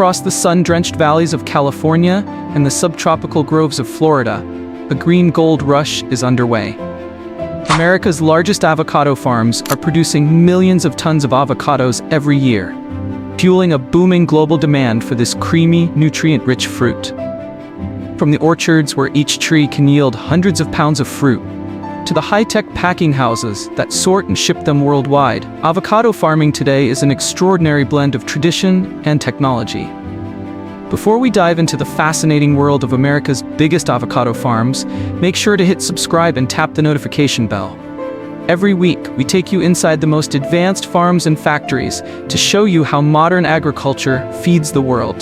Across the sun-drenched valleys of California and the subtropical groves of Florida, a green gold rush is underway. America's largest avocado farms are producing millions of tons of avocados every year, fueling a booming global demand for this creamy, nutrient-rich fruit. From the orchards where each tree can yield hundreds of pounds of fruit, to the high-tech packing houses that sort and ship them worldwide, avocado farming today is an extraordinary blend of tradition and technology. Before we dive into the fascinating world of America's biggest avocado farms, make sure to hit subscribe and tap the notification bell. Every week, we take you inside the most advanced farms and factories to show you how modern agriculture feeds the world.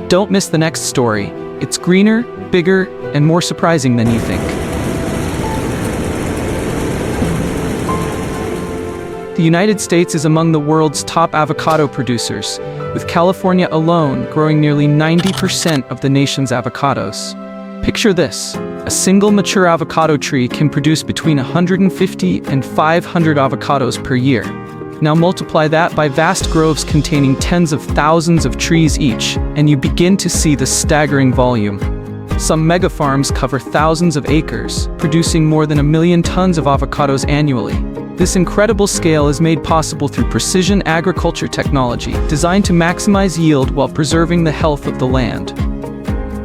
Don't miss the next story. It's greener, bigger, and more surprising than you think. The United States is among the world's top avocado producers, with California alone growing nearly 90% of the nation's avocados. Picture this: a single mature avocado tree can produce between 150 and 500 avocados per year. Now multiply that by vast groves containing tens of thousands of trees each, and you begin to see the staggering volume. Some mega farms cover thousands of acres, producing more than 1 million tons of avocados annually. This incredible scale is made possible through precision agriculture technology designed to maximize yield while preserving the health of the land.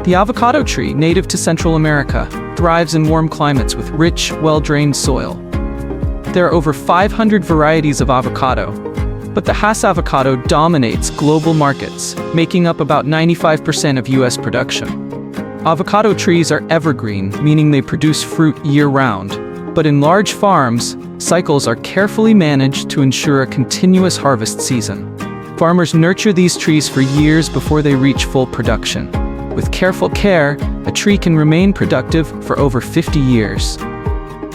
The avocado tree, native to Central America, thrives in warm climates with rich, well-drained soil. There are over 500 varieties of avocado, but the Hass avocado dominates global markets, making up about 95% of U.S. production. Avocado trees are evergreen, meaning they produce fruit year-round. But in large farms, cycles are carefully managed to ensure a continuous harvest season. Farmers nurture these trees for years before they reach full production. With careful care, a tree can remain productive for over 50 years.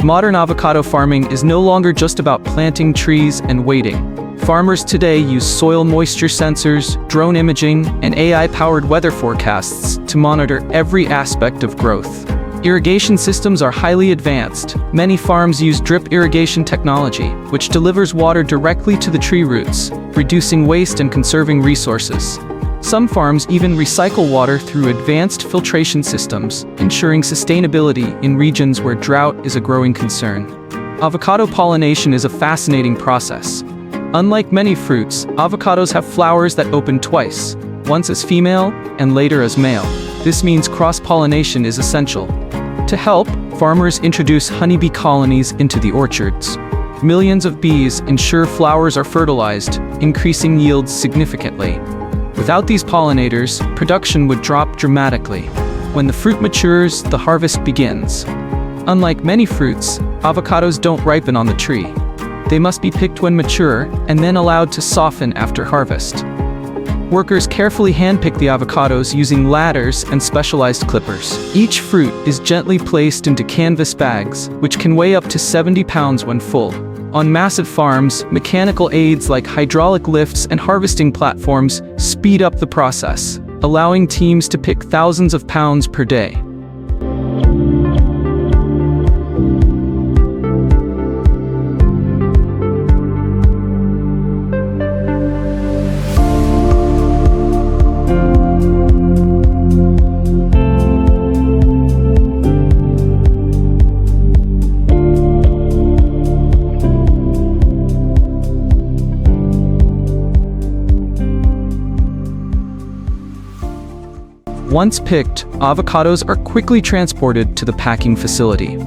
Modern avocado farming is no longer just about planting trees and waiting. Farmers today use soil moisture sensors, drone imaging, and AI-powered weather forecasts to monitor every aspect of growth. Irrigation systems are highly advanced. Many farms use drip irrigation technology, which delivers water directly to the tree roots, reducing waste and conserving resources. Some farms even recycle water through advanced filtration systems, ensuring sustainability in regions where drought is a growing concern. Avocado pollination is a fascinating process. Unlike many fruits, avocados have flowers that open twice, once as female and later as male. This means cross-pollination is essential. To help, farmers introduce honeybee colonies into the orchards. Millions of bees ensure flowers are fertilized, increasing yields significantly. Without these pollinators, production would drop dramatically. When the fruit matures, the harvest begins. Unlike many fruits, avocados don't ripen on the tree. They must be picked when mature and then allowed to soften after harvest. Workers carefully handpick the avocados using ladders and specialized clippers. Each fruit is gently placed into canvas bags, which can weigh up to 70 pounds when full. On massive farms, mechanical aids like hydraulic lifts and harvesting platforms speed up the process, allowing teams to pick thousands of pounds per day. Once picked, avocados are quickly transported to the packing facility.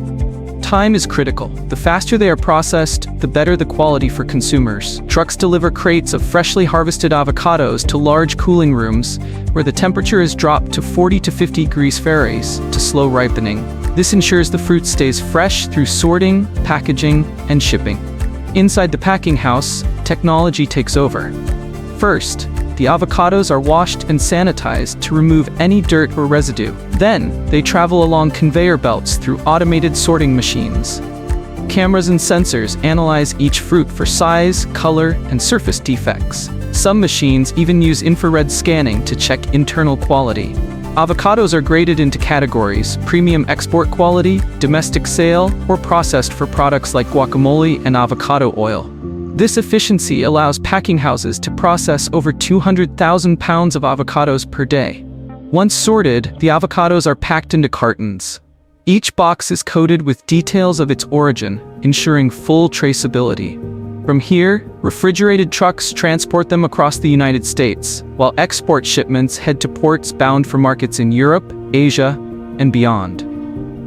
Time is critical. The faster they are processed, the better the quality for consumers. Trucks deliver crates of freshly harvested avocados to large cooling rooms, where the temperature is dropped to 40 to 50 degrees Fahrenheit to slow ripening. This ensures the fruit stays fresh through sorting, packaging, and shipping. Inside the packing house, technology takes over. First, the avocados are washed and sanitized to remove any dirt or residue. Then, they travel along conveyor belts through automated sorting machines. Cameras and sensors analyze each fruit for size, color, and surface defects. Some machines even use infrared scanning to check internal quality. Avocados are graded into categories: premium export quality, domestic sale, or processed for products like guacamole and avocado oil. This efficiency allows packing houses to process over 200,000 pounds of avocados per day. Once sorted, the avocados are packed into cartons. Each box is coated with details of its origin, ensuring full traceability. From here, refrigerated trucks transport them across the United States, while export shipments head to ports bound for markets in Europe, Asia, and beyond.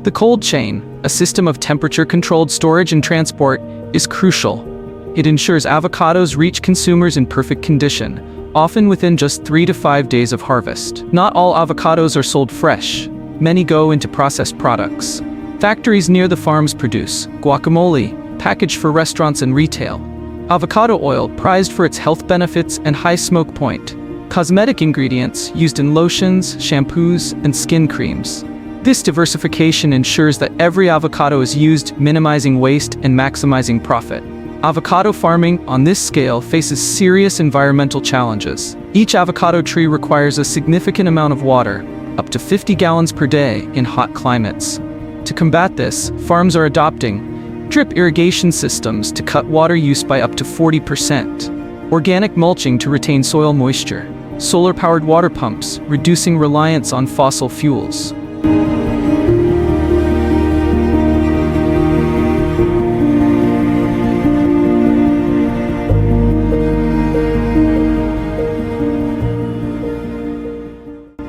The cold chain, a system of temperature-controlled storage and transport, is crucial. It ensures avocados reach consumers in perfect condition, often within just 3 to 5 days of harvest. Not all avocados are sold fresh. Many go into processed products. Factories near the farms produce guacamole, packaged for restaurants and retail; avocado oil, prized for its health benefits and high smoke point; cosmetic ingredients used in lotions, shampoos, and skin creams. This diversification ensures that every avocado is used, minimizing waste and maximizing profit. Avocado farming on this scale faces serious environmental challenges. Each avocado tree requires a significant amount of water, up to 50 gallons per day in hot climates. To combat this, farms are adopting drip irrigation systems to cut water use by up to 40%, organic mulching to retain soil moisture, solar-powered water pumps, reducing reliance on fossil fuels.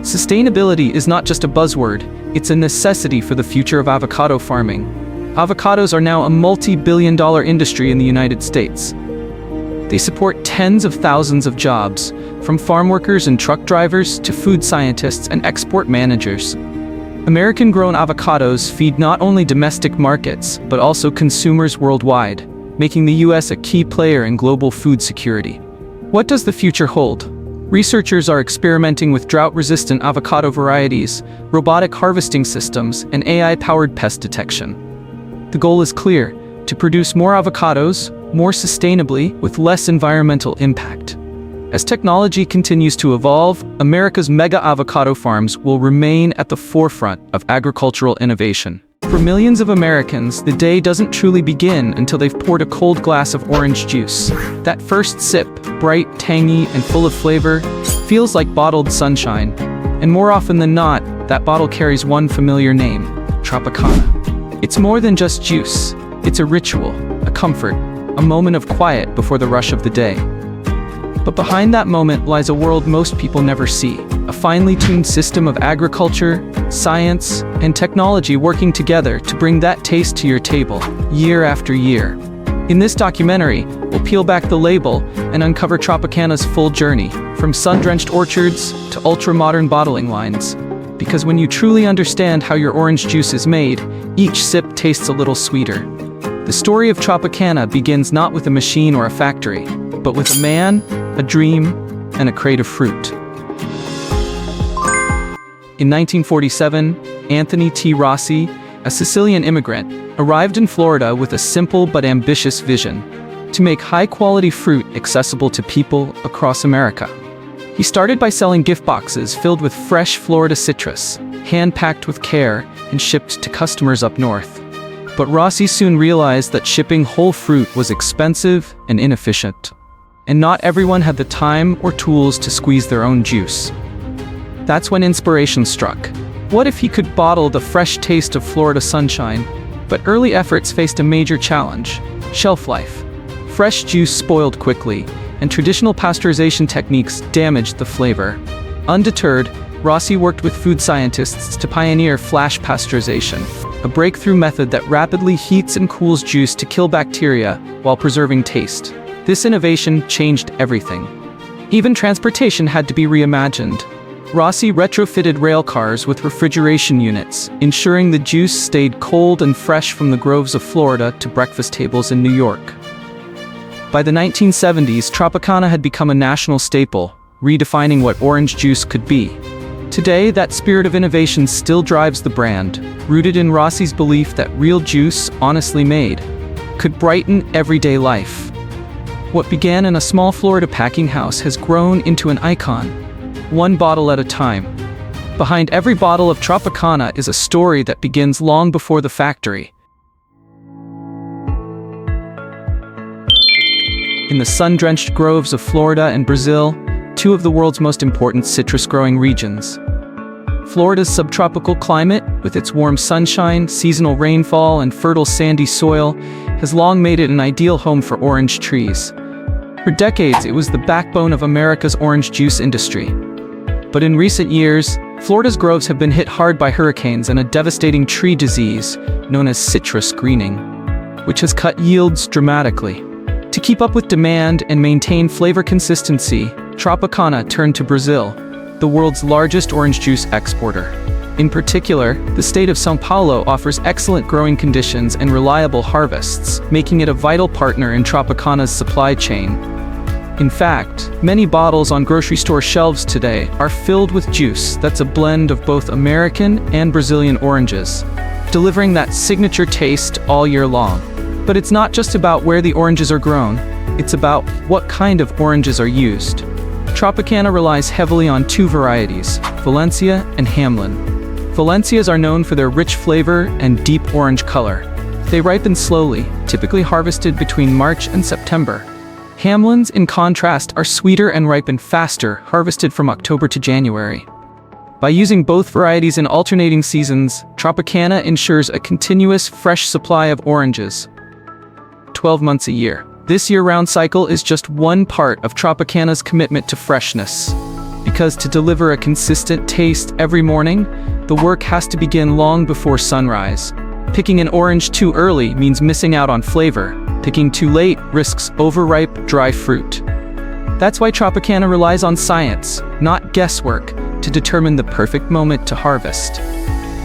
Sustainability is not just a buzzword, it's a necessity for the future of avocado farming. Avocados are now a multi-billion-dollar industry in the United States. They support tens of thousands of jobs, from farm workers and truck drivers to food scientists and export managers. American-grown avocados feed not only domestic markets, but also consumers worldwide, making the U.S. a key player in global food security. What does the future hold? Researchers are experimenting with drought-resistant avocado varieties, robotic harvesting systems, and AI-powered pest detection. The goal is clear: to produce more avocados, more sustainably, with less environmental impact. As technology continues to evolve, America's mega avocado farms will remain at the forefront of agricultural innovation. For millions of Americans, the day doesn't truly begin until they've poured a cold glass of orange juice. That first sip, bright, tangy, and full of flavor, feels like bottled sunshine. And more often than not, that bottle carries one familiar name: Tropicana. It's more than just juice. It's a ritual, a comfort, a moment of quiet before the rush of the day. But behind that moment lies a world most people never see: a finely tuned system of agriculture, science, and technology working together to bring that taste to your table, year after year. In this documentary, we'll peel back the label and uncover Tropicana's full journey, from sun-drenched orchards to ultra-modern bottling lines. Because when you truly understand how your orange juice is made, each sip tastes a little sweeter. The story of Tropicana begins not with a machine or a factory, but with a man, a dream, and a crate of fruit. In 1947, Anthony T. Rossi, a Sicilian immigrant, arrived in Florida with a simple but ambitious vision: to make high-quality fruit accessible to people across America. He started by selling gift boxes filled with fresh Florida citrus, hand-packed with care and shipped to customers up north. But Rossi soon realized that shipping whole fruit was expensive and inefficient, and not everyone had the time or tools to squeeze their own juice. That's when inspiration struck. What if he could bottle the fresh taste of Florida sunshine? But early efforts faced a major challenge: shelf life. Fresh juice spoiled quickly, and traditional pasteurization techniques damaged the flavor. Undeterred, Rossi worked with food scientists to pioneer flash pasteurization, a breakthrough method that rapidly heats and cools juice to kill bacteria while preserving taste. This innovation changed everything. Even transportation had to be reimagined. Rossi retrofitted rail cars with refrigeration units, ensuring the juice stayed cold and fresh from the groves of Florida to breakfast tables in New York. By the 1970s, Tropicana had become a national staple, redefining what orange juice could be. Today, that spirit of innovation still drives the brand, rooted in Rossi's belief that real juice, honestly made, could brighten everyday life. What began in a small Florida packing house has grown into an icon, one bottle at a time. Behind every bottle of Tropicana is a story that begins long before the factory. in the sun-drenched groves of Florida and Brazil, two of the world's most important citrus-growing regions. Florida's subtropical climate, with its warm sunshine, seasonal rainfall, and fertile sandy soil, has long made it an ideal home for orange trees. For decades, it was the backbone of America's orange juice industry. But in recent years, Florida's groves have been hit hard by hurricanes and a devastating tree disease known as citrus greening, which has cut yields dramatically. To keep up with demand and maintain flavor consistency, Tropicana turned to Brazil, the world's largest orange juice exporter. In particular, the state of São Paulo offers excellent growing conditions and reliable harvests, making it a vital partner in Tropicana's supply chain. In fact, many bottles on grocery store shelves today are filled with juice that's a blend of both American and Brazilian oranges, delivering that signature taste all year long. But it's not just about where the oranges are grown, it's about what kind of oranges are used. Tropicana relies heavily on two varieties, Valencia and Hamlin. Valencias are known for their rich flavor and deep orange color. They ripen slowly, typically harvested between March and September. Hamlins, in contrast, are sweeter and ripen faster, harvested from October to January. By using both varieties in alternating seasons, Tropicana ensures a continuous, fresh supply of oranges, 12 months a year. This year-round cycle is just one part of Tropicana's commitment to freshness. Because to deliver a consistent taste every morning, the work has to begin long before sunrise. Picking an orange too early means missing out on flavor. Picking too late risks overripe, dry fruit. That's why Tropicana relies on science, not guesswork, to determine the perfect moment to harvest.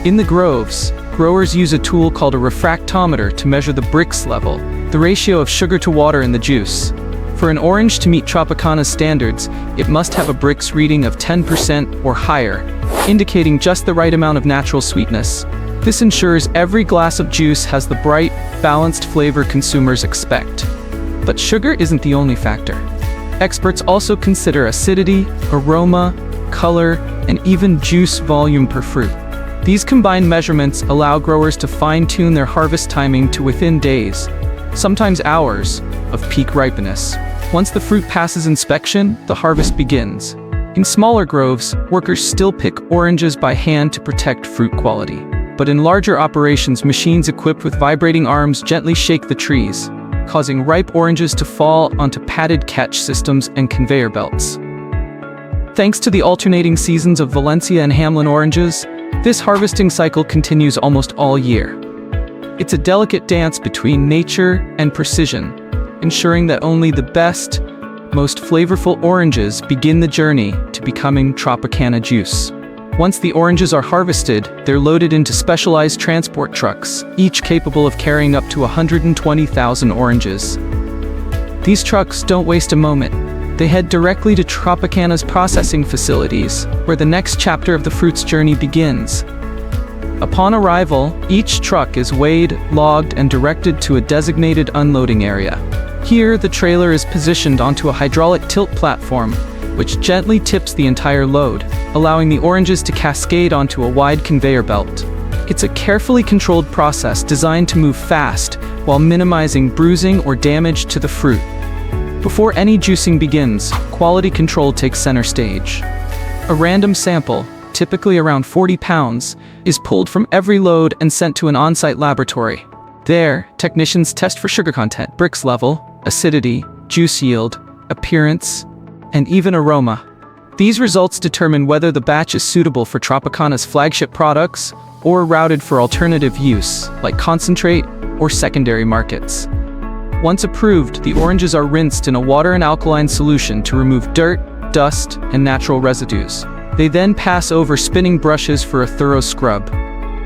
In the groves, growers use a tool called a refractometer to measure the Brix level, the ratio of sugar to water in the juice. For an orange to meet Tropicana's standards, it must have a Brix reading of 10% or higher, indicating just the right amount of natural sweetness. This ensures every glass of juice has the bright, balanced flavor consumers expect. But sugar isn't the only factor. Experts also consider acidity, aroma, color, and even juice volume per fruit. These combined measurements allow growers to fine-tune their harvest timing to within days, sometimes hours, of peak ripeness. Once the fruit passes inspection, the harvest begins. In smaller groves, workers still pick oranges by hand to protect fruit quality. But in larger operations, machines equipped with vibrating arms gently shake the trees, causing ripe oranges to fall onto padded catch systems and conveyor belts. Thanks to the alternating seasons of Valencia and Hamlin oranges, this harvesting cycle continues almost all year. It's a delicate dance between nature and precision, ensuring that only the best, most flavorful oranges begin the journey to becoming Tropicana juice. Once the oranges are harvested, they're loaded into specialized transport trucks, each capable of carrying up to 120,000 oranges. These trucks don't waste a moment. They head directly to Tropicana's processing facilities, where the next chapter of the fruit's journey begins. Upon arrival, each truck is weighed, logged, and directed to a designated unloading area. Here, the trailer is positioned onto a hydraulic tilt platform, which gently tips the entire load, allowing the oranges to cascade onto a wide conveyor belt. It's a carefully controlled process designed to move fast while minimizing bruising or damage to the fruit. Before any juicing begins, quality control takes center stage. A random sample, typically around 40 pounds, is pulled from every load and sent to an on-site laboratory. There, technicians test for sugar content, Brix level, acidity, juice yield, appearance, and even aroma. These results determine whether the batch is suitable for Tropicana's flagship products or routed for alternative use, like concentrate or secondary markets. Once approved, the oranges are rinsed in a water and alkaline solution to remove dirt, dust, and natural residues. They then pass over spinning brushes for a thorough scrub.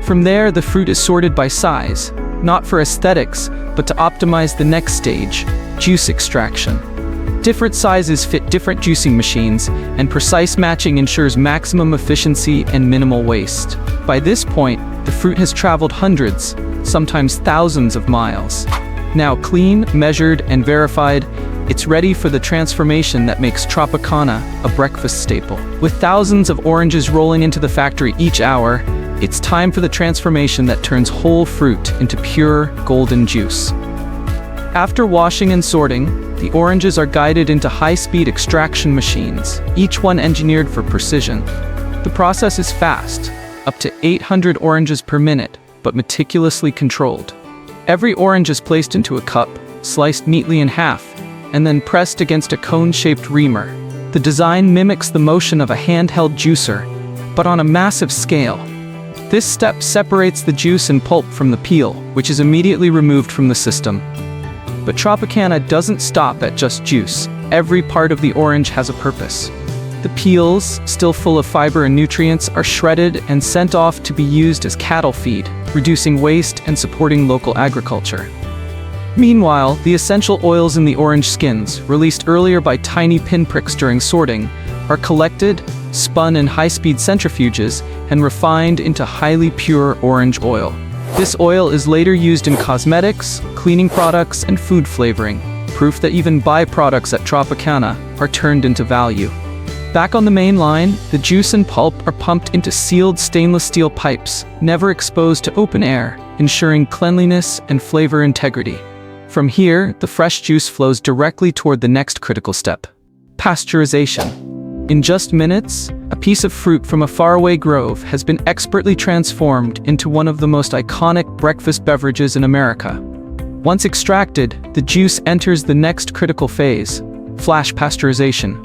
From there, the fruit is sorted by size, not for aesthetics, but to optimize the next stage, juice extraction. Different sizes fit different juicing machines, and precise matching ensures maximum efficiency and minimal waste. By this point, the fruit has traveled hundreds, sometimes thousands of miles. Now clean, measured, and verified, it's ready for the transformation that makes Tropicana a breakfast staple. With thousands of oranges rolling into the factory each hour, it's time for the transformation that turns whole fruit into pure, golden juice. After washing and sorting, the oranges are guided into high-speed extraction machines, each one engineered for precision. The process is fast, up to 800 oranges per minute, but meticulously controlled. Every orange is placed into a cup, sliced neatly in half, and then pressed against a cone-shaped reamer. The design mimics the motion of a handheld juicer, but on a massive scale. This step separates the juice and pulp from the peel, which is immediately removed from the system. But Tropicana doesn't stop at just juice. Every part of the orange has a purpose. The peels, still full of fiber and nutrients, are shredded and sent off to be used as cattle feed, reducing waste and supporting local agriculture. Meanwhile, the essential oils in the orange skins, released earlier by tiny pinpricks during sorting, are collected, spun in high-speed centrifuges, and refined into highly pure orange oil. This oil is later used in cosmetics, cleaning products, and food flavoring, proof that even byproducts at Tropicana are turned into value. Back on the main line, the juice and pulp are pumped into sealed stainless steel pipes, never exposed to open air, ensuring cleanliness and flavor integrity. From here, the fresh juice flows directly toward the next critical step: pasteurization. In just minutes, a piece of fruit from a faraway grove has been expertly transformed into one of the most iconic breakfast beverages in America. Once extracted, the juice enters the next critical phase: flash pasteurization.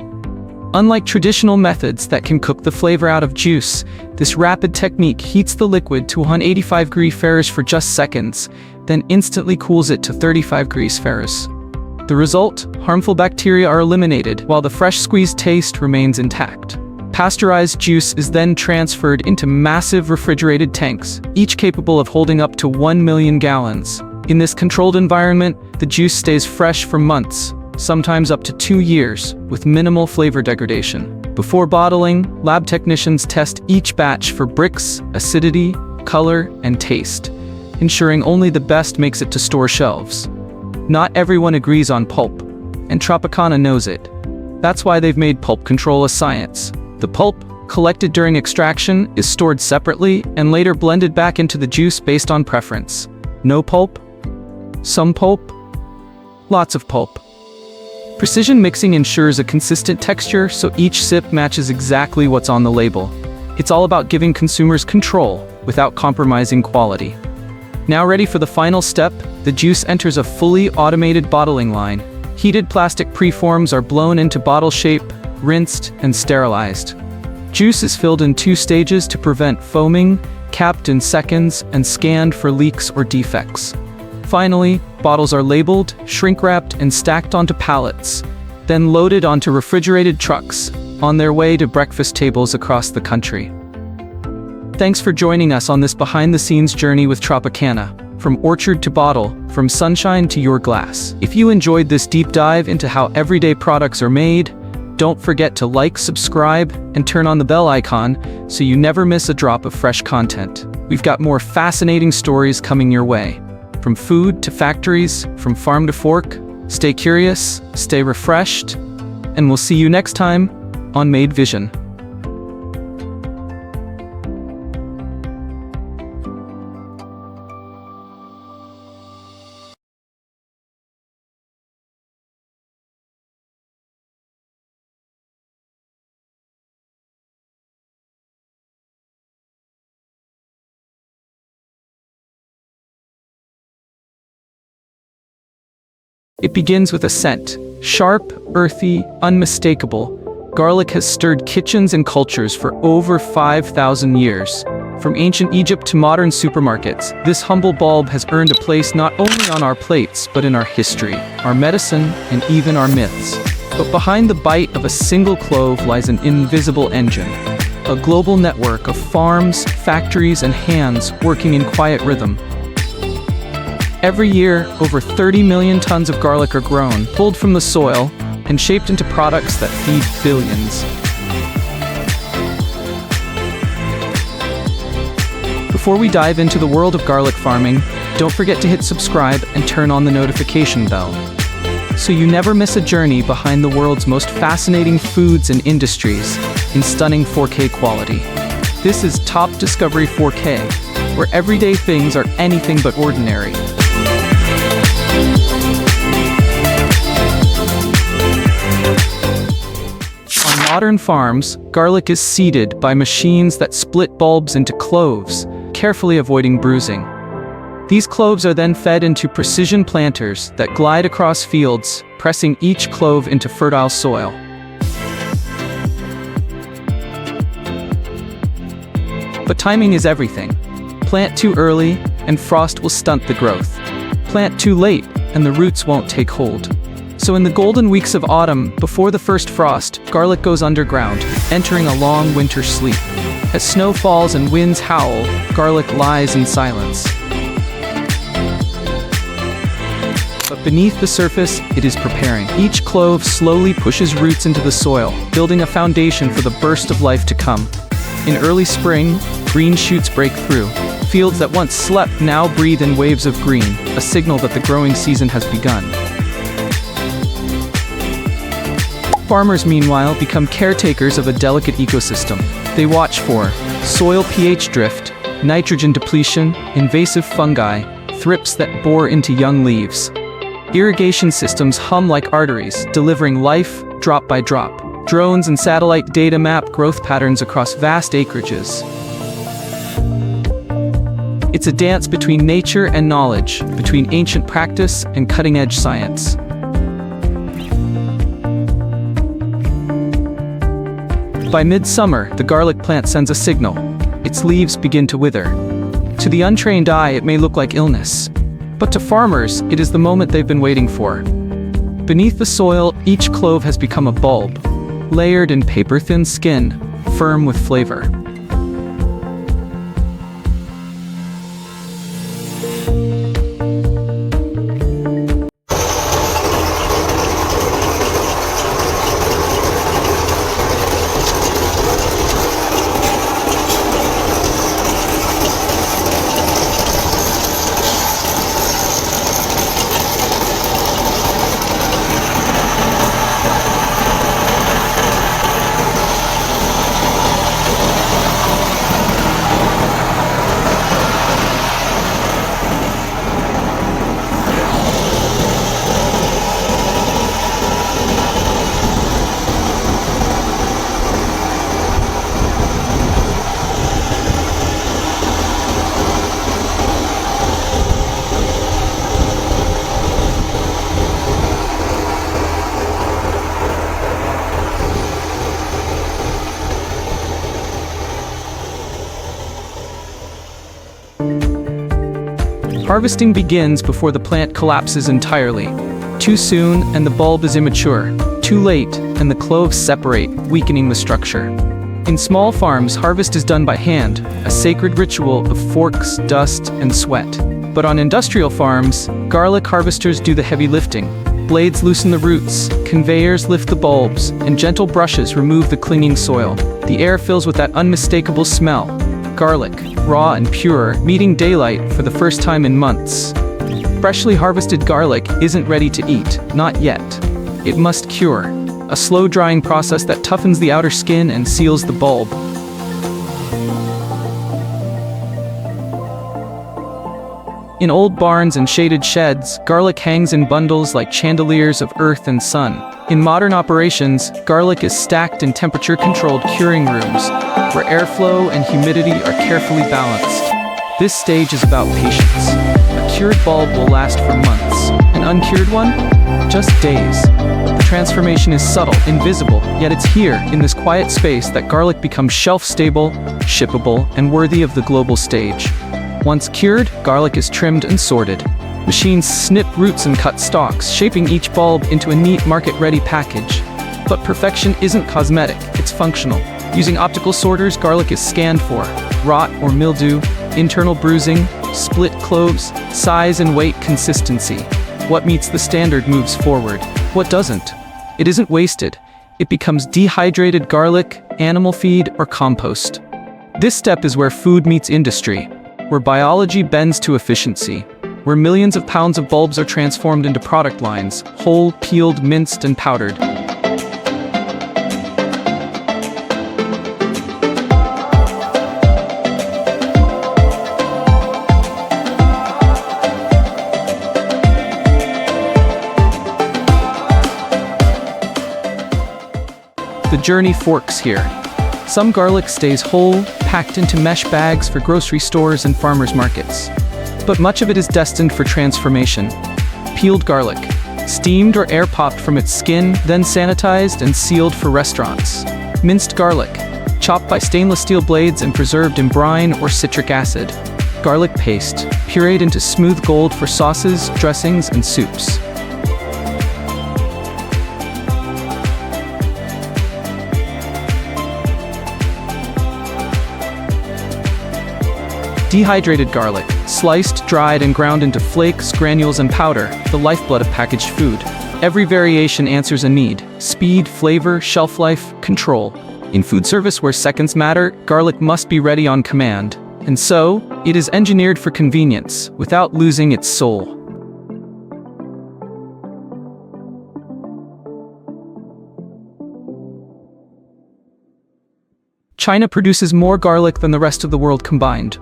Unlike traditional methods that can cook the flavor out of juice, this rapid technique heats the liquid to 185 degrees Fahrenheit for just seconds, then instantly cools it to 35 degrees Fahrenheit. The result? Harmful bacteria are eliminated, while the fresh squeezed taste remains intact. Pasteurized juice is then transferred into massive refrigerated tanks, each capable of holding up to 1 million gallons. In this controlled environment, the juice stays fresh for months, sometimes up to 2 years, with minimal flavor degradation. Before bottling, lab technicians test each batch for bricks, acidity, color, and taste, ensuring only the best makes it to store shelves. Not everyone agrees on pulp, and Tropicana knows it. That's why they've made Pulp Control a science. The pulp, collected during extraction, is stored separately and later blended back into the juice based on preference. No pulp? Some pulp? Lots of pulp. Precision mixing ensures a consistent texture so each sip matches exactly what's on the label. It's all about giving consumers control without compromising quality. Now ready for the final step, the juice enters a fully automated bottling line. Heated plastic preforms are blown into bottle shape, rinsed, and sterilized. Juice is filled in 2 stages to prevent foaming, capped in seconds, and scanned for leaks or defects. Finally, bottles are labeled, shrink-wrapped, and stacked onto pallets, then loaded onto refrigerated trucks, on their way to breakfast tables across the country. Thanks for joining us on this behind-the-scenes journey with Tropicana, from orchard to bottle, from sunshine to your glass. If you enjoyed this deep dive into how everyday products are made, don't forget to like, subscribe, and turn on the bell icon so you never miss a drop of fresh content. We've got more fascinating stories coming your way. From food to factories, from farm to fork, stay curious, stay refreshed, and we'll see you next time on Made Vision. It begins with a scent. Sharp, earthy, unmistakable. Garlic has stirred kitchens and cultures for over 5,000 years. From ancient Egypt to modern supermarkets, this humble bulb has earned a place not only on our plates, but in our history, our medicine, and even our myths. But behind the bite of a single clove lies an invisible engine. A global network of farms, factories, and hands working in quiet rhythm. Every year, over 30 million tons of garlic are grown, pulled from the soil, and shaped into products that feed billions. Before we dive into the world of garlic farming, don't forget to hit subscribe and turn on the notification bell, so you never miss a journey behind the world's most fascinating foods and industries in stunning 4K quality. This is Top Discovery 4K, where everyday things are anything but ordinary. modern farms, garlic is seeded by machines that split bulbs into cloves, carefully avoiding bruising. These cloves are then fed into precision planters that glide across fields, pressing each clove into fertile soil. But timing is everything. Plant too early, and frost will stunt the growth. Plant too late, and the roots won't take hold. So in the golden weeks of autumn, before the first frost, garlic goes underground, entering a long winter sleep. As snow falls and winds howl, garlic lies in silence. But beneath the surface, it is preparing. Each clove slowly pushes roots into the soil, building a foundation for the burst of life to come. In early spring, green shoots break through. Fields that once slept now breathe in waves of green, a signal that the growing season has begun. Farmers, meanwhile, become caretakers of a delicate ecosystem. They watch for soil pH drift, nitrogen depletion, invasive fungi, thrips that bore into young leaves. Irrigation systems hum like arteries, delivering life drop by drop. Drones and satellite data map growth patterns across vast acreages. It's a dance between nature and knowledge, between ancient practice and cutting-edge science. By midsummer, the garlic plant sends a signal. Its leaves begin to wither. To the untrained eye, it may look like illness. But to farmers, it is the moment they've been waiting for. Beneath the soil, each clove has become a bulb, layered in paper-thin skin, firm with flavor. Harvesting begins before the plant collapses entirely. Too soon, and the bulb is immature. Too late, and the cloves separate, weakening the structure. In small farms, harvest is done by hand, a sacred ritual of forks, dust, and sweat. But on industrial farms, garlic harvesters do the heavy lifting. Blades loosen the roots, conveyors lift the bulbs, and gentle brushes remove the clinging soil. The air fills with that unmistakable smell. Garlic, raw and pure, meeting daylight for the first time in months. Freshly harvested garlic isn't ready to eat, not yet. It must cure, a slow-drying process that toughens the outer skin and seals the bulb. In old barns and shaded sheds, garlic hangs in bundles like chandeliers of earth and sun. In modern operations, garlic is stacked in temperature-controlled curing rooms, where airflow and humidity are carefully balanced. This stage is about patience. A cured bulb will last for months. An uncured one? Just days. The transformation is subtle, invisible, yet it's here, in this quiet space, that garlic becomes shelf-stable, shippable, and worthy of the global stage. Once cured, garlic is trimmed and sorted. Machines snip roots and cut stalks, shaping each bulb into a neat market-ready package. But perfection isn't cosmetic, it's functional. Using optical sorters, garlic is scanned for rot or mildew, internal bruising, split cloves, size and weight consistency. What meets the standard moves forward. What doesn't? It isn't wasted. It becomes dehydrated garlic, animal feed, or compost. This step is where food meets industry, where biology bends to efficiency, where millions of pounds of bulbs are transformed into product lines, whole, peeled, minced, and powdered. The journey forks here. Some garlic stays whole, packed into mesh bags for grocery stores and farmers markets. But much of it is destined for transformation. Peeled garlic, steamed or air-popped from its skin, then sanitized and sealed for restaurants. Minced garlic, chopped by stainless steel blades and preserved in brine or citric acid. Garlic paste, pureed into smooth gold for sauces, dressings, and soups. Dehydrated garlic, sliced, dried, and ground into flakes, granules, and powder, the lifeblood of packaged food. Every variation answers a need: speed, flavor, shelf life, control. In food service where seconds matter, garlic must be ready on command. And so, it is engineered for convenience, without losing its soul. China produces more garlic than the rest of the world combined.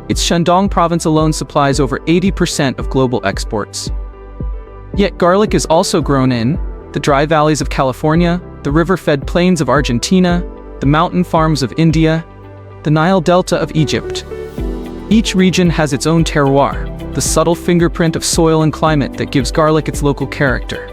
Its Shandong province alone supplies over 80% of global exports. Yet garlic is also grown in the dry valleys of California, the river-fed plains of Argentina, the mountain farms of India, the Nile Delta of Egypt. Each region has its own terroir, the subtle fingerprint of soil and climate that gives garlic its local character.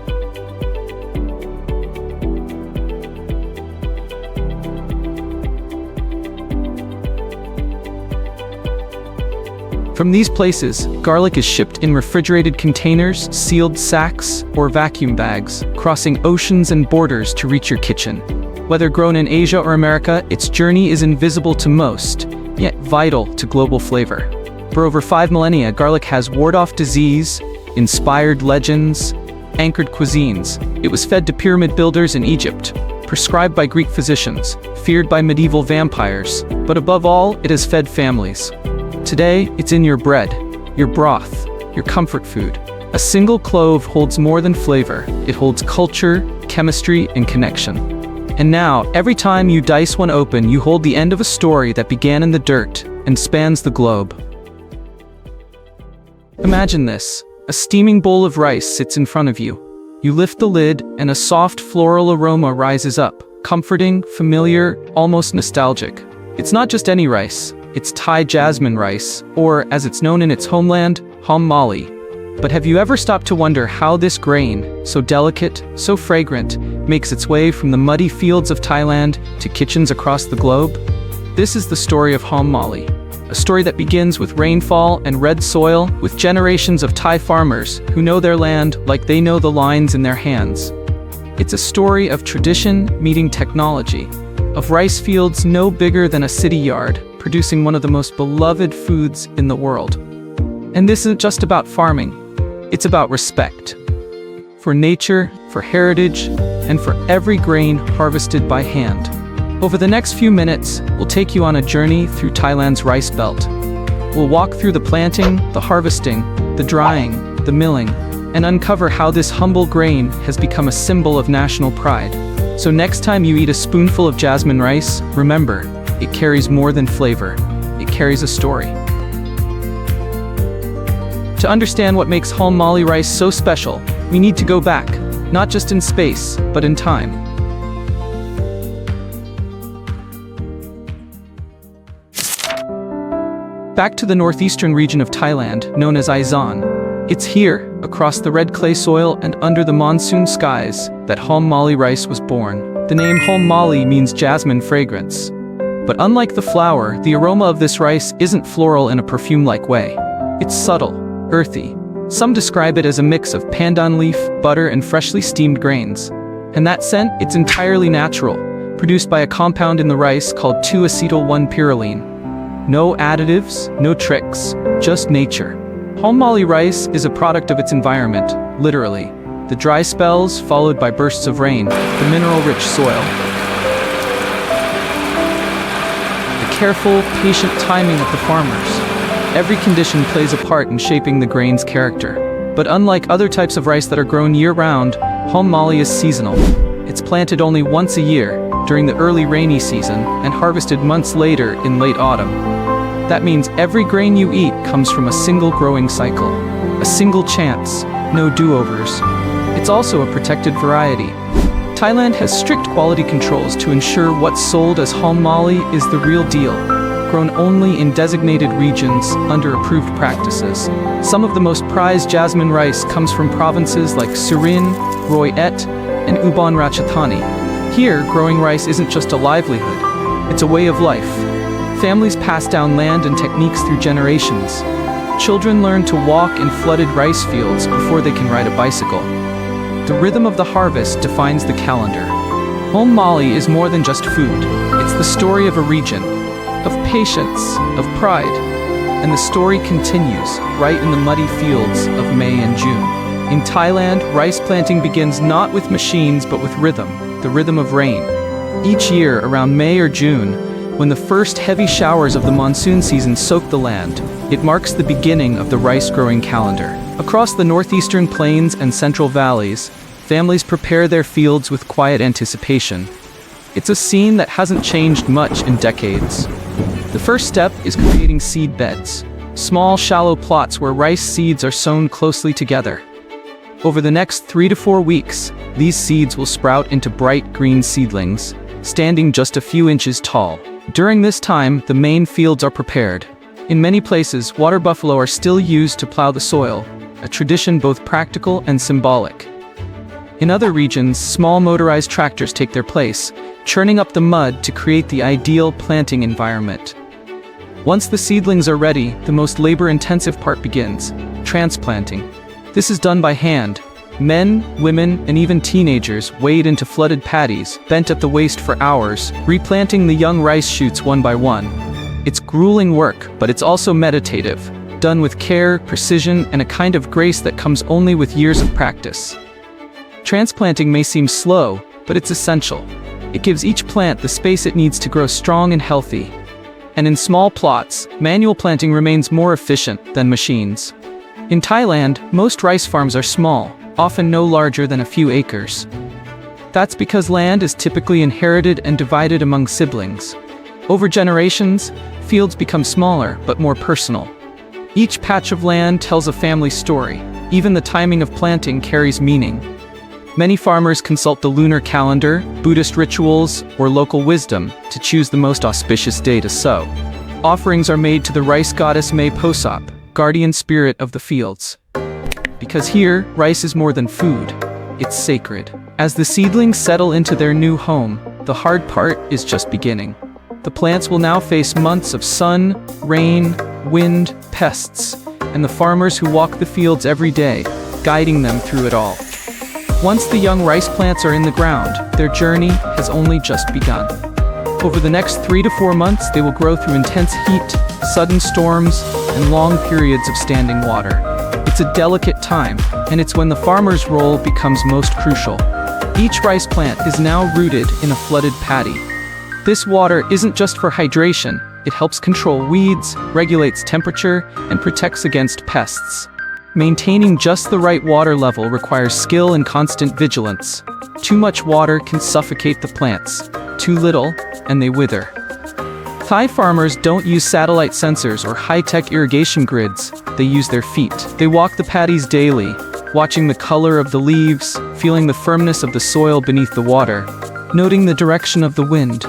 From these places, garlic is shipped in refrigerated containers, sealed sacks, or vacuum bags, crossing oceans and borders to reach your kitchen. Whether grown in Asia or America, its journey is invisible to most, yet vital to global flavor. For over 5 millennia, garlic has warded off disease, inspired legends, anchored cuisines. It was fed to pyramid builders in Egypt, prescribed by Greek physicians, feared by medieval vampires, but above all, it has fed families. Today, it's in your bread, your broth, your comfort food. A single clove holds more than flavor. It holds culture, chemistry, and connection. And now, every time you dice one open, you hold the end of a story that began in the dirt and spans the globe. Imagine this. A steaming bowl of rice sits in front of you. You lift the lid, and a soft floral aroma rises up, comforting, familiar, almost nostalgic. It's not just any rice. It's Thai jasmine rice, or, as it's known in its homeland, hom mali. But have you ever stopped to wonder how this grain, so delicate, so fragrant, makes its way from the muddy fields of Thailand to kitchens across the globe? This is the story of hom mali, a story that begins with rainfall and red soil, with generations of Thai farmers who know their land like they know the lines in their hands. It's a story of tradition meeting technology, of rice fields no bigger than a city yard, producing one of the most beloved foods in the world. And this isn't just about farming, it's about respect. For nature, for heritage, and for every grain harvested by hand. Over the next few minutes, we'll take you on a journey through Thailand's rice belt. We'll walk through the planting, the harvesting, the drying, the milling, and uncover how this humble grain has become a symbol of national pride. So next time you eat a spoonful of jasmine rice, remember, it carries more than flavor. It carries a story. To understand what makes hom mali rice so special, we need to go back, not just in space, but in time. Back to the northeastern region of Thailand, known as Aizan. It's here, across the red clay soil and under the monsoon skies, that hom mali rice was born. The name hom mali means jasmine fragrance. But unlike the flower, the aroma of this rice isn't floral in a perfume-like way. It's subtle, earthy. Some describe it as a mix of pandan leaf, butter, and freshly steamed grains. And that scent, it's entirely natural, produced by a compound in the rice called 2-acetyl-1-pyrroline. No additives, no tricks, just nature. Hom mali rice is a product of its environment, literally. The dry spells, followed by bursts of rain, the mineral-rich soil. Careful, patient timing of the farmers. Every condition plays a part in shaping the grain's character. But unlike other types of rice that are grown year-round, hom mali is seasonal. It's planted only once a year, during the early rainy season, and harvested months later in late autumn. That means every grain you eat comes from a single growing cycle. A single chance, no do-overs. It's also a protected variety. Thailand has strict quality controls to ensure what's sold as hom mali is the real deal, grown only in designated regions under approved practices. Some of the most prized jasmine rice comes from provinces like Surin, Roy Et, and Ubon Ratchathani. Here, growing rice isn't just a livelihood, it's a way of life. Families pass down land and techniques through generations. Children learn to walk in flooded rice fields before they can ride a bicycle. The rhythm of the harvest defines the calendar. Hom mali is more than just food. It's the story of a region, of patience, of pride. And the story continues right in the muddy fields of May and June. In Thailand, rice planting begins not with machines but with rhythm, the rhythm of rain. Each year, around May or June, when the first heavy showers of the monsoon season soak the land, it marks the beginning of the rice-growing calendar. Across the northeastern plains and central valleys, families prepare their fields with quiet anticipation. It's a scene that hasn't changed much in decades. The first step is creating seed beds, small, shallow plots where rice seeds are sown closely together. Over the next 3 to 4 weeks, these seeds will sprout into bright green seedlings, standing just a few inches tall. During this time, the main fields are prepared. In many places, water buffalo are still used to plow the soil, a tradition both practical and symbolic. In other regions, small motorized tractors take their place, churning up the mud to create the ideal planting environment. Once the seedlings are ready, the most labor-intensive part begins, transplanting. This is done by hand. Men, women, and even teenagers wade into flooded paddies, bent at the waist for hours, replanting the young rice shoots one by one. It's grueling work, but it's also meditative, done with care, precision, and a kind of grace that comes only with years of practice. Transplanting may seem slow, but it's essential. It gives each plant the space it needs to grow strong and healthy. And in small plots, manual planting remains more efficient than machines. In Thailand, most rice farms are small, often no larger than a few acres. That's because land is typically inherited and divided among siblings. Over generations, fields become smaller but more personal. Each patch of land tells a family story. Even the timing of planting carries meaning. Many farmers consult the lunar calendar, Buddhist rituals, or local wisdom to choose the most auspicious day to sow. Offerings are made to the rice goddess May Posop, guardian spirit of the fields. Because here, rice is more than food. It's sacred. As the seedlings settle into their new home, the hard part is just beginning. The plants will now face months of sun, rain, wind, pests, and the farmers who walk the fields every day, guiding them through it all. Once the young rice plants are in the ground, their journey has only just begun. Over the next 3 to 4 months, they will grow through intense heat, sudden storms, and long periods of standing water. It's a delicate time, and it's when the farmer's role becomes most crucial. Each rice plant is now rooted in a flooded paddy. This water isn't just for hydration, it helps control weeds, regulates temperature, and protects against pests. Maintaining just the right water level requires skill and constant vigilance. Too much water can suffocate the plants. Too little, and they wither. Thai farmers don't use satellite sensors or high-tech irrigation grids, they use their feet. They walk the paddies daily, watching the color of the leaves, feeling the firmness of the soil beneath the water, noting the direction of the wind.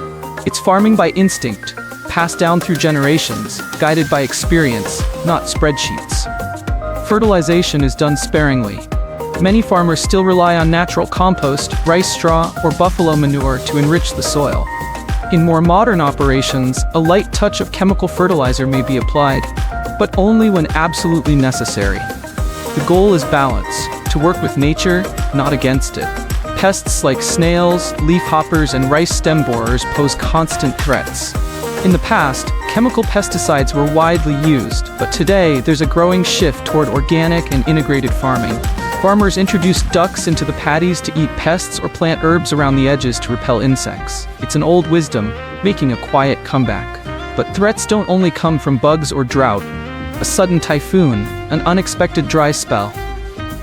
It's farming by instinct, passed down through generations, guided by experience, not spreadsheets. Fertilization is done sparingly. Many farmers still rely on natural compost, rice straw, or buffalo manure to enrich the soil. In more modern operations, a light touch of chemical fertilizer may be applied, but only when absolutely necessary. The goal is balance, to work with nature, not against it. Pests like snails, leafhoppers, and rice stem borers pose constant threats. In the past, chemical pesticides were widely used, but today there's a growing shift toward organic and integrated farming. Farmers introduce ducks into the paddies to eat pests or plant herbs around the edges to repel insects. It's an old wisdom, making a quiet comeback. But threats don't only come from bugs or drought. A sudden typhoon, an unexpected dry spell.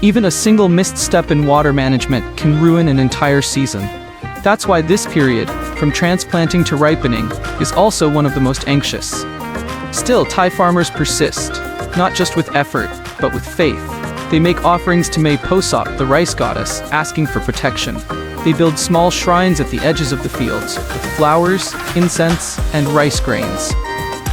Even a single misstep in water management can ruin an entire season. That's why this period, from transplanting to ripening, is also one of the most anxious. Still, Thai farmers persist, not just with effort, but with faith. They make offerings to May Posop, the rice goddess, asking for protection. They build small shrines at the edges of the fields, with flowers, incense, and rice grains.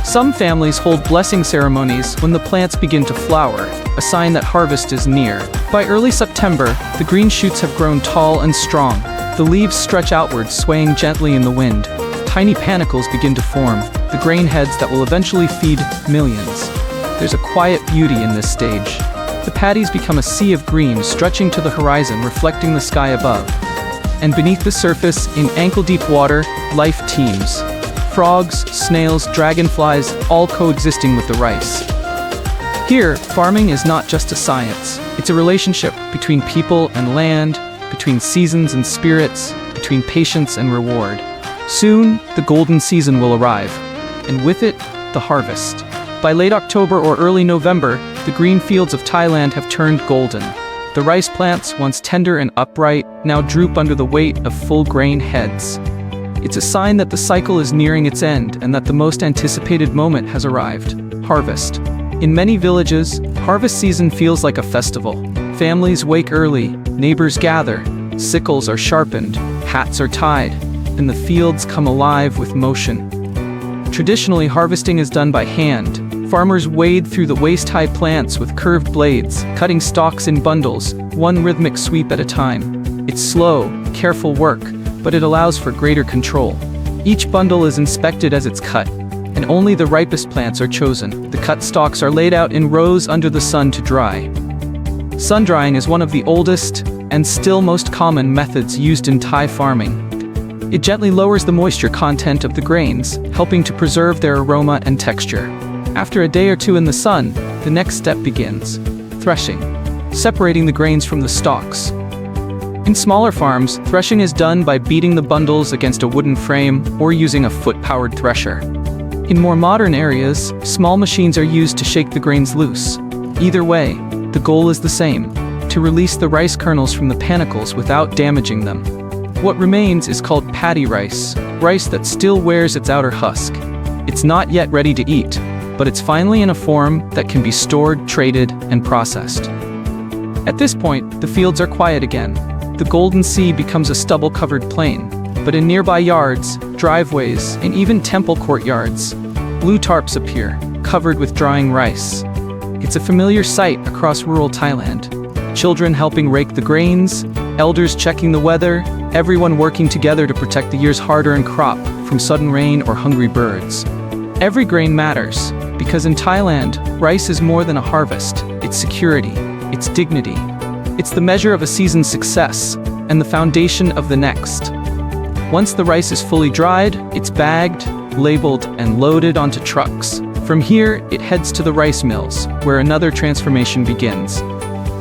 Some families hold blessing ceremonies when the plants begin to flower, a sign that harvest is near. By early September, the green shoots have grown tall and strong. The leaves stretch outward, swaying gently in the wind. Tiny panicles begin to form, the grain heads that will eventually feed millions. There's a quiet beauty in this stage. The paddies become a sea of green stretching to the horizon, reflecting the sky above. And beneath the surface, in ankle-deep water, life teems. Frogs, snails, dragonflies, all coexisting with the rice. Here, farming is not just a science. It's a relationship between people and land, between seasons and spirits, between patience and reward. Soon, the golden season will arrive, and with it, the harvest. By late October or early November, the green fields of Thailand have turned golden. The rice plants, once tender and upright, now droop under the weight of full-grain heads. It's a sign that the cycle is nearing its end and that the most anticipated moment has arrived: harvest. In many villages, harvest season feels like a festival. Families wake early, neighbors gather, sickles are sharpened, hats are tied, and the fields come alive with motion. Traditionally, harvesting is done by hand. Farmers wade through the waist-high plants with curved blades, cutting stalks in bundles, one rhythmic sweep at a time. It's slow, careful work, but it allows for greater control. Each bundle is inspected as it's cut, and only the ripest plants are chosen. The cut stalks are laid out in rows under the sun to dry. Sun drying is one of the oldest and still most common methods used in Thai farming. It gently lowers the moisture content of the grains, helping to preserve their aroma and texture. After a day or two in the sun, the next step begins: threshing, separating the grains from the stalks. In smaller farms, threshing is done by beating the bundles against a wooden frame or using a foot-powered thresher. In more modern areas, small machines are used to shake the grains loose. Either way, the goal is the same: to release the rice kernels from the panicles without damaging them. What remains is called paddy rice, rice that still wears its outer husk. It's not yet ready to eat, but it's finally in a form that can be stored, traded, and processed. At this point, the fields are quiet again. The golden sea becomes a stubble-covered plain, but in nearby yards, driveways, and even temple courtyards, blue tarps appear, covered with drying rice. It's a familiar sight across rural Thailand. Children helping rake the grains, elders checking the weather, everyone working together to protect the year's hard-earned crop from sudden rain or hungry birds. Every grain matters, because in Thailand, rice is more than a harvest. It's security, it's dignity. It's the measure of a season's success, and the foundation of the next. Once the rice is fully dried, it's bagged, labeled, and loaded onto trucks. From here, it heads to the rice mills, where another transformation begins.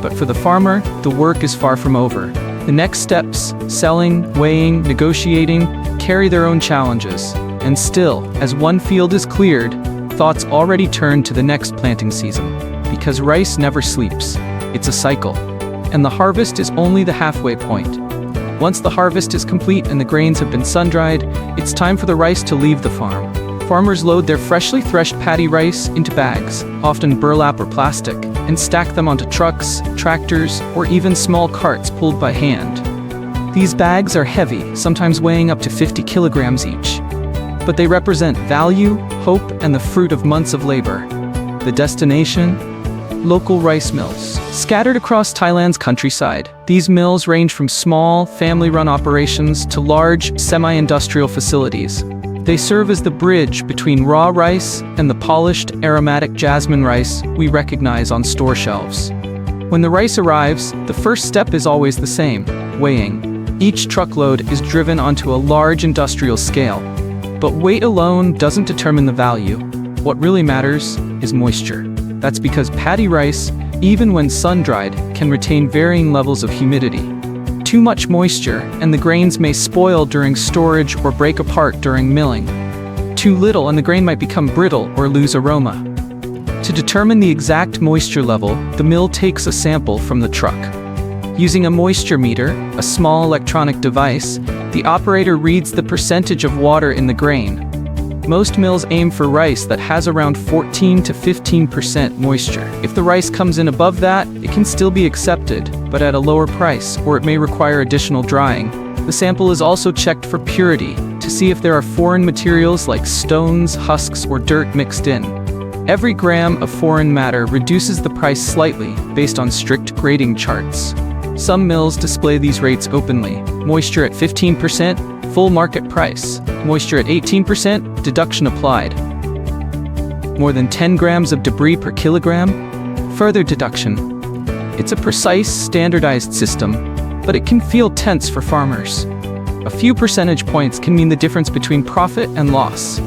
But for the farmer, the work is far from over. The next steps, selling, weighing, negotiating, carry their own challenges. And still, as one field is cleared, thoughts already turn to the next planting season. Because rice never sleeps. It's a cycle. And the harvest is only the halfway point. Once the harvest is complete and the grains have been sun-dried, it's time for the rice to leave the farm. Farmers load their freshly threshed paddy rice into bags, often burlap or plastic, and stack them onto trucks, tractors, or even small carts pulled by hand. These bags are heavy, sometimes weighing up to 50 kilograms each. But they represent value, hope, and the fruit of months of labor. The destination? Local rice mills. Scattered across Thailand's countryside, these mills range from small, family-run operations to large, semi-industrial facilities. They serve as the bridge between raw rice and the polished, aromatic jasmine rice we recognize on store shelves. When the rice arrives, the first step is always the same: weighing. Each truckload is driven onto a large industrial scale. But weight alone doesn't determine the value. What really matters is moisture. That's because paddy rice, even when sun-dried, can retain varying levels of humidity. Too much moisture, and the grains may spoil during storage or break apart during milling. Too little, and the grain might become brittle or lose aroma. To determine the exact moisture level, the mill takes a sample from the truck. Using a moisture meter, a small electronic device, the operator reads the percentage of water in the grain. Most mills aim for rice that has around 14 to 15% moisture. If the rice comes in above that, it can still be accepted, but at a lower price, or it may require additional drying. The sample is also checked for purity to see if there are foreign materials like stones, husks, or dirt mixed in. Every gram of foreign matter reduces the price slightly based on strict grading charts. Some mills display these rates openly. Moisture at 15%, full market price. Moisture at 18%, deduction applied. More than 10 grams of debris per kilogram, further deduction. It's a precise, standardized system, but it can feel tense for farmers. A few percentage points can mean the difference between profit and loss.